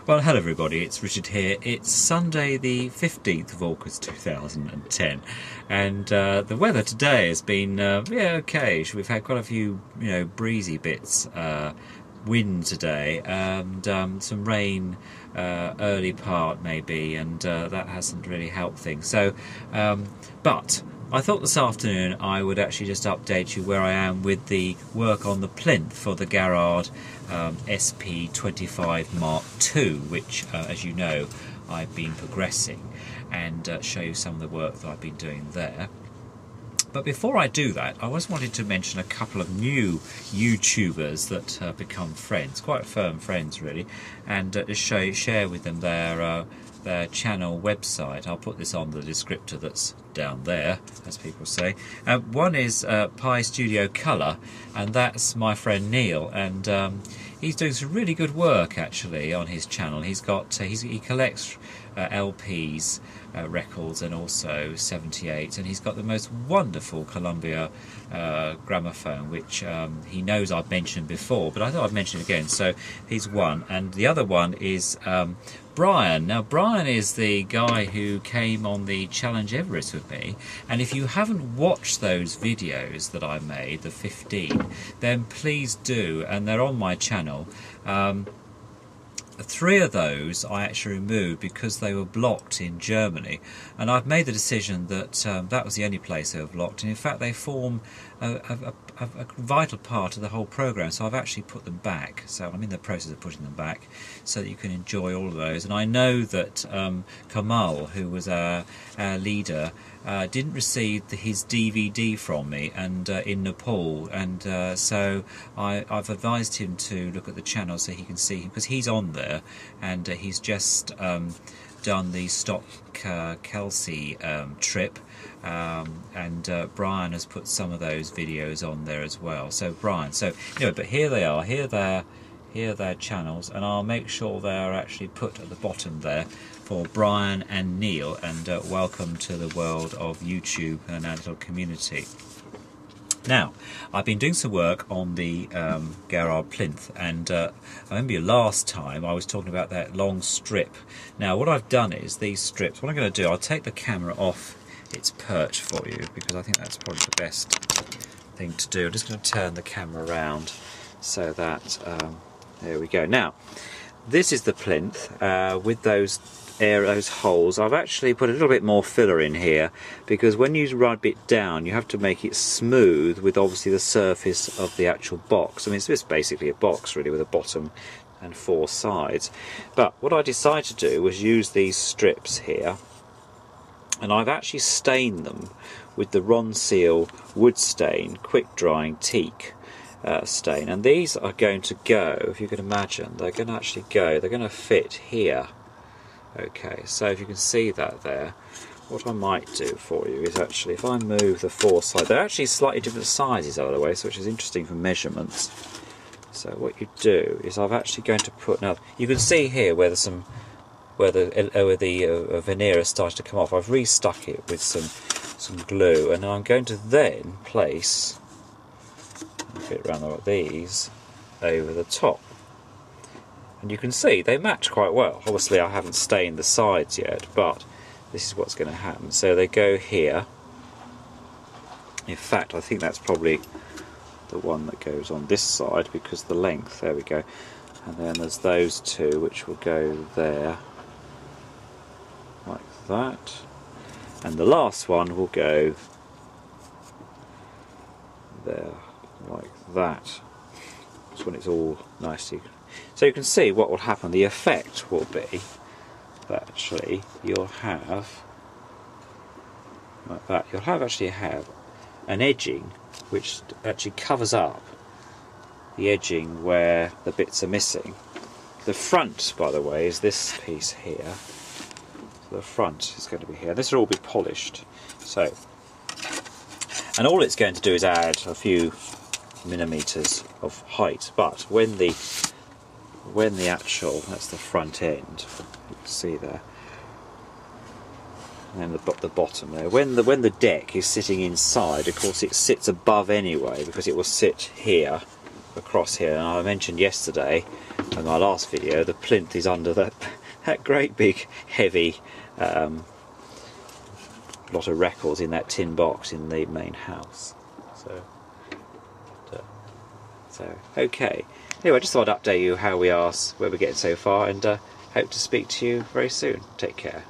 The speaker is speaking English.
Well, hello everybody, it's Richard here. It's Sunday the 15th of August 2010 and the weather today has been okay. We've had quite a few breezy bits, wind today and some rain early part maybe, and that hasn't really helped things. So but I thought this afternoon I would actually just update you where I am with the work on the plinth for the Garrard SP25 MK2, which as you know I've been progressing, and show you some of the work that I've been doing there. But before I do that, I just wanted to mention a couple of new YouTubers that have become friends, quite firm friends really, and share with them their channel website. I'll put this on the descriptor that's down there, as people say. One is pyestudiocolour, and that's my friend Neil, and he's doing some really good work actually on his channel. He's got he collects LPs, records, and also 78, and he's got the most wonderful Columbia gramophone, which he knows I've mentioned before, but I thought I'd mention it again. So he's one, and the other one is Brian. Now Brian is the guy who came on the Challenge Everest with me, and if you haven't watched those videos that I made, the 15, then please do, and they're on my channel. 3 of those I actually removed because they were blocked in Germany, and I've made the decision that that was the only place they were blocked, and in fact they form a vital part of the whole program, so I've actually put them back. So I'm in the process of putting them back so that you can enjoy all of those. And I know that Kamal, who was our leader, didn't receive his DVD from me, and in Nepal, and so I've advised him to look at the channel so he can see him, because he's on there, and he's just done the Stock Kelsey trip, and Brian has put some of those videos on there as well. So Brian, so anyway, but here they are, here are their channels, and I'll make sure they are actually put at the bottom there for Brian and Neil, and welcome to the world of YouTube and our little community. Now, I've been doing some work on the Garrard plinth, and I remember last time I was talking about that long strip. Now, what I've done is these strips, what I'm going to do, I'll take the camera off its perch for you, because I think that's probably the best thing to do. I'm just going to turn the camera around so that, there we go. Now, this is the plinth with those holes. I've actually put a little bit more filler in here, because when you rub it down you have to make it smooth with obviously the surface of the actual box. I mean, it's just basically a box really with a bottom and 4 sides. But what I decided to do was use these strips here, and I've actually stained them with the Ronseal wood stain quick drying teak stain, and these are going to go, if you can imagine, they're going to actually go, they're going to fit here. Okay, so if you can see that there, what I might do for you is actually, if I move the 4 sides, they're actually slightly different sizes out of the way, so which is interesting for measurements. So what you do is I'm actually going to put, now you can see here where there's some, where the veneer has started to come off. I've restuck it with some glue, and I'm going to then place a bit around like these over the top. And you can see they match quite well. Obviously I haven't stained the sides yet, but this is what's going to happen. So they go here. In fact, I think that's probably the one that goes on this side, because the length, there we go. And then there's those 2 which will go there, like that. And the last one will go there, like that. That's when it's all nicely. So you can see what will happen. The effect will be that actually you'll have, like that, you'll actually have an edging which actually covers up the edging where the bits are missing. The front, by the way, is this piece here. So the front is going to be here. This will all be polished. So, and all it's going to do is add a few millimeters of height, but when the actual, that's the front end, you can see there, and then the bottom there, when the deck is sitting inside, of course it sits above anyway, because it will sit here, across here, and I mentioned yesterday in my last video, the plinth is under that great big heavy lot of records in that tin box in the main house. So okay. Anyway, I just thought I'd update you how we are, where we're getting so far, and hope to speak to you very soon. Take care.